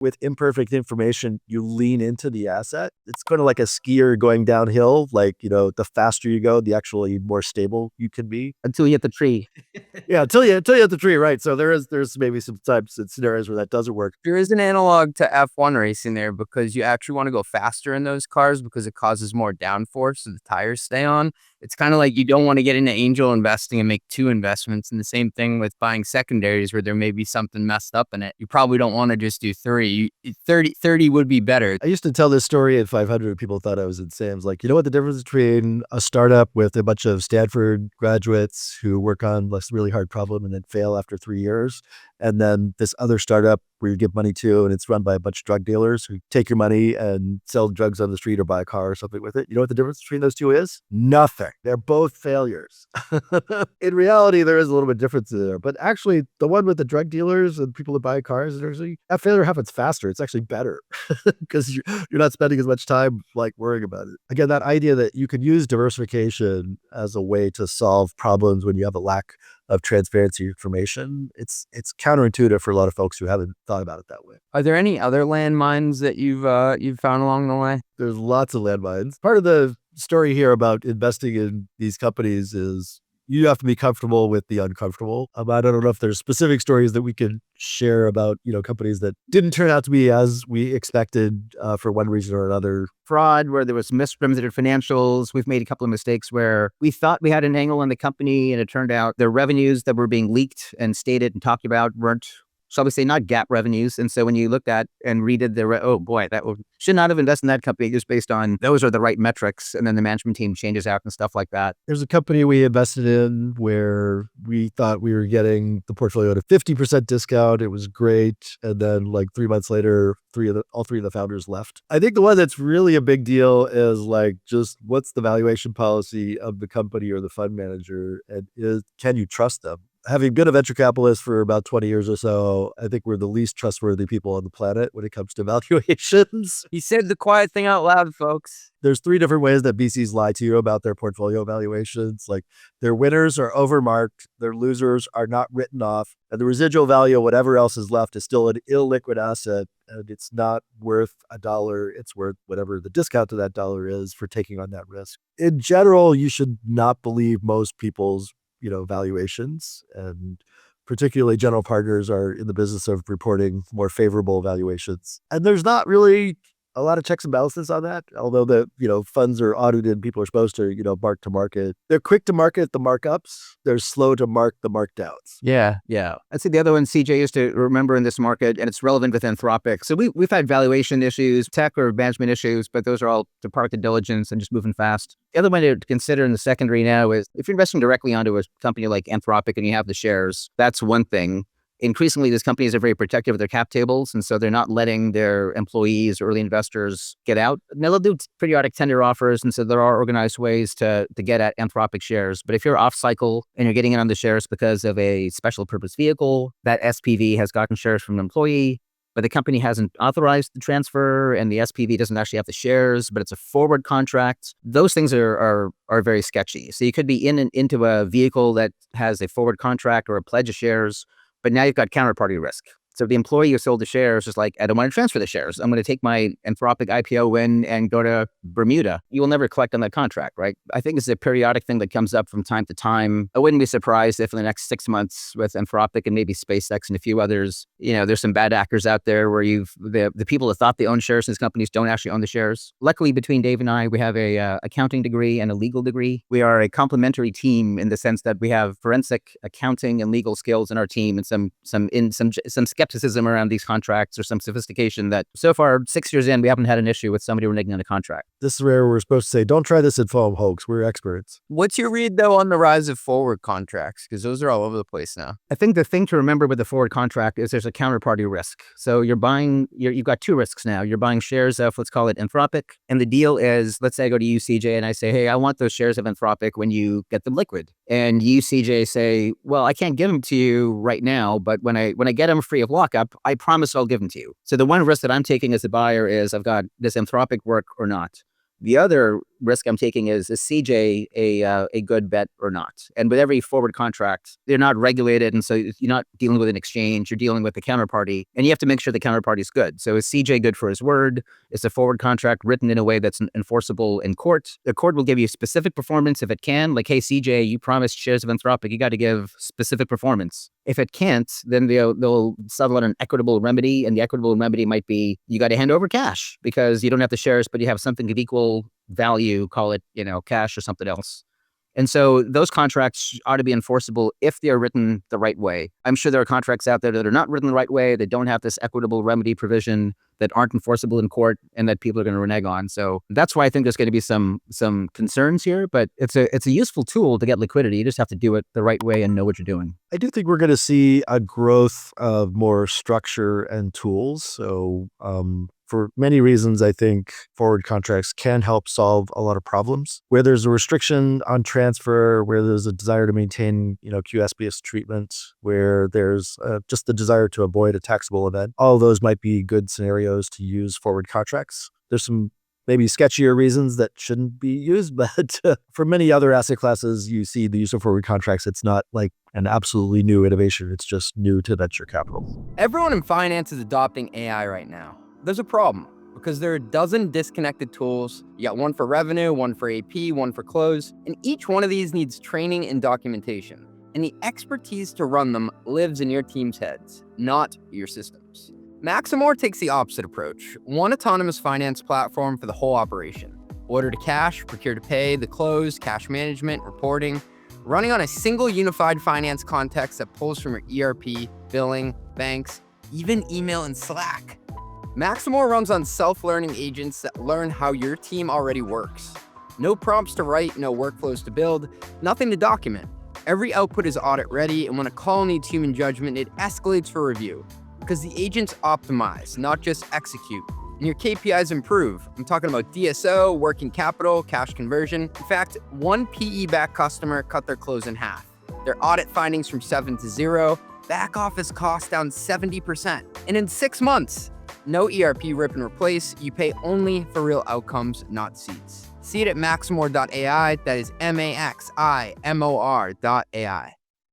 with imperfect information, you lean into the asset. It's kind of like a skier going downhill. Like, the faster you go, the actually more stable you can be. Until you hit the tree. Yeah, until you hit the tree, right? So there's maybe some types and scenarios where that doesn't work. There is an analog to F1 racing there because you actually want to go faster in those cars because it causes more downforce so the tires stay on. It's kind of like you don't want to get into angel investing and make two investments. And the same thing with buying secondaries where there may be something messed up in it. You probably don't want to just do 30 would be better. I used to tell this story at 500. People thought I was insane. I was like, you know what the difference between a startup with a bunch of Stanford graduates who work on this really hard problem and then fail after 3 years, and then this other startup where you give money to and it's run by a bunch of drug dealers who take your money and sell drugs on the street or buy a car or something with it. You know what the difference between those two is? Nothing. They're both failures. In reality, there is a little bit of difference there. But actually, the one with the drug dealers and people that buy cars, that failure happens faster. It's actually better because you're not spending as much time like worrying about it. Again, that idea that you could use diversification as a way to solve problems when you have a lack of transparency information, it's counterintuitive for a lot of folks who haven't thought about it that way. Are there any other landmines that you've found along the way? There's lots of landmines. Part of the story here about investing in these companies is you have to be comfortable with the uncomfortable. I don't know if there's specific stories that we could share about, companies that didn't turn out to be as we expected for one reason or another. Fraud, where there was misrepresented financials. We've made a couple of mistakes where we thought we had an angle on the company and it turned out the revenues that were being leaked and stated and talked about weren't, shall we say, not GAAP revenues. And so when you looked at and redid should not have invested in that company just based on those are the right metrics. And then the management team changes out and stuff like that. There's a company we invested in where we thought we were getting the portfolio at a 50% discount. It was great. And then like 3 months later, all three of the founders left. I think the one that's really a big deal is like just what's the valuation policy of the company or the fund manager, and can you trust them? Having been a venture capitalist for about 20 years or so, I think we're the least trustworthy people on the planet when it comes to valuations. He said the quiet thing out loud, folks. There's 3 different ways that VCs lie to you about their portfolio valuations. Like their winners are overmarked, their losers are not written off, and the residual value of whatever else is left is still an illiquid asset, and it's not worth $1. It's worth whatever the discount to that dollar is for taking on that risk. In general, you should not believe most people's valuations, and particularly general partners are in the business of reporting more favorable valuations. And there's not really a lot of checks and balances on that, although the funds are audited and people are supposed to mark to market. They're quick to market the markups. They're slow to mark the markdowns. Yeah. I'd say the other one CJ used to remember in this market, and it's relevant with Anthropic. So we've had valuation issues, tech or management issues, but those are all to part of diligence and just moving fast. The other one to consider in the secondary now is if you're investing directly onto a company like Anthropic and you have the shares, that's one thing. Increasingly, these companies are very protective of their cap tables, and so they're not letting their employees or early investors get out. Now, they'll do periodic tender offers, and so there are organized ways to get at Anthropic shares. But if you're off cycle and you're getting in on the shares because of a special purpose vehicle, that SPV has gotten shares from an employee, but the company hasn't authorized the transfer and the SPV doesn't actually have the shares, but it's a forward contract. Those things are very sketchy. So you could be into a vehicle that has a forward contract or a pledge of shares, but now you've got counterparty risk. So the employee who sold the shares is like, I don't want to transfer the shares. I'm going to take my Anthropic IPO win and go to Bermuda. You will never collect on that contract, right? I think it's a periodic thing that comes up from time to time. I wouldn't be surprised if in the next 6 months with Anthropic and maybe SpaceX and a few others, there's some bad actors out there where the people that thought they own shares in these companies don't actually own the shares. Luckily, between Dave and I, we have a accounting degree and a legal degree. We are a complementary team in the sense that we have forensic accounting and legal skills in our team and some skepticism around these contracts or some sophistication that so far 6 years in, we haven't had an issue with somebody reneging on a contract. This is where we're supposed to say, don't try this at foam, hoax. We're experts. What's your read though on the rise of forward contracts? Because those are all over the place now. I think the thing to remember with the forward contract is there's a counterparty risk. So you've got 2 risks now. You're buying shares of, let's call it Anthropic. And the deal is, let's say I go to you, CJ, and I say, hey, I want those shares of Anthropic when you get them liquid. And you, CJ, say, well, I can't give them to you right now, but when I get them free of lockup, I promise I'll give them to you. So the one risk that I'm taking as a buyer is I've got, does Anthropic work or not? The other risk I'm taking is CJ a good bet or not? And with every forward contract, they're not regulated, and so you're not dealing with an exchange. You're dealing with the counterparty, and you have to make sure the counterparty is good. So is CJ good for his word? Is the forward contract written in a way that's enforceable in court? The court will give you specific performance if it can. Like, hey, CJ, you promised shares of Anthropic. You got to give specific performance. If it can't, then they'll settle on an equitable remedy, and the equitable remedy might be you got to hand over cash because you don't have the shares, but you have something of equal value, call it, cash or something else. And so those contracts ought to be enforceable if they are written the right way. I'm sure there are contracts out there that are not written the right way, that don't have this equitable remedy provision, that aren't enforceable in court, and that people are going to renege on. So that's why I think there's going to be some concerns here, but it's a useful tool to get liquidity. You just have to do it the right way and know what you're doing. I do think we're going to see a growth of more structure and tools. So for many reasons, I think forward contracts can help solve a lot of problems. Where there's a restriction on transfer, where there's a desire to maintain, QSBS treatment, where there's just the desire to avoid a taxable event, all of those might be good scenarios to use forward contracts. There's some maybe sketchier reasons that shouldn't be used, but for many other asset classes, you see the use of forward contracts. It's not like an absolutely new innovation. It's just new to venture capital. Everyone in finance is adopting AI right now. There's a problem because there are a dozen disconnected tools. You got one for revenue, one for AP, one for close, and each one of these needs training and documentation. And the expertise to run them lives in your team's heads, not your systems. Maximore takes the opposite approach. One autonomous finance platform for the whole operation. Order to cash, procure to pay, the close, cash management, reporting, running on a single unified finance context that pulls from your ERP, billing, banks, even email and Slack. Maximore runs on self-learning agents that learn how your team already works. No prompts to write, no workflows to build, nothing to document. Every output is audit ready, and when a call needs human judgment, it escalates for review. Because the agents optimize, not just execute. And your KPIs improve. I'm talking about DSO, working capital, cash conversion. In fact, one PE-backed customer cut their close in half. Their audit findings from 7 to 0, back office costs down 70%. And in 6 months, no ERP rip and replace. You pay only for real outcomes, not seats. See it at maximore.ai. That is maximor.ai.